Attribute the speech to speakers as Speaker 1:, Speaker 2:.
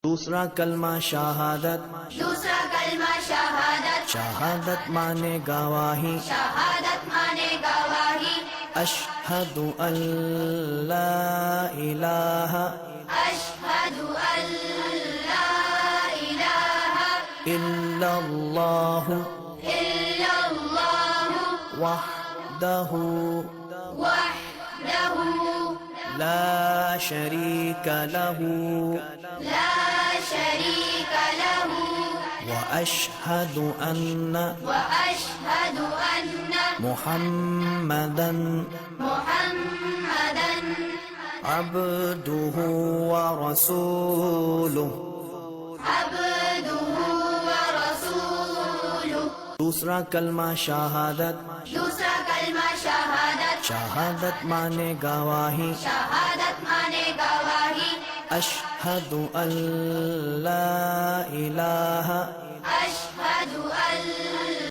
Speaker 1: دوسرا کلمہ شہادت،
Speaker 2: دوسرا کلمہ شہادت،
Speaker 1: شہادت مانے گواہی،
Speaker 2: شہادت مانے گواہی،
Speaker 1: اشہد ان لا الہ
Speaker 2: اشہد ان لا الہ
Speaker 1: الا اللہ
Speaker 2: الا اللہ
Speaker 1: وحدہ
Speaker 2: وحدہ
Speaker 1: لا شریک لہ
Speaker 2: لا شریک لہ
Speaker 1: واشہد ان
Speaker 2: واشہد ان
Speaker 1: محمدا
Speaker 2: محمدا
Speaker 1: عبدہ ورسولہ۔
Speaker 2: عبدہ ورسولہ۔
Speaker 1: دوسرا کلمہ شہادت،
Speaker 2: دوسرا کلمہ شہادت،
Speaker 1: شہادت مانے گواہی،
Speaker 2: شہادت مانے گواہی،
Speaker 1: اشہد ان لا الہ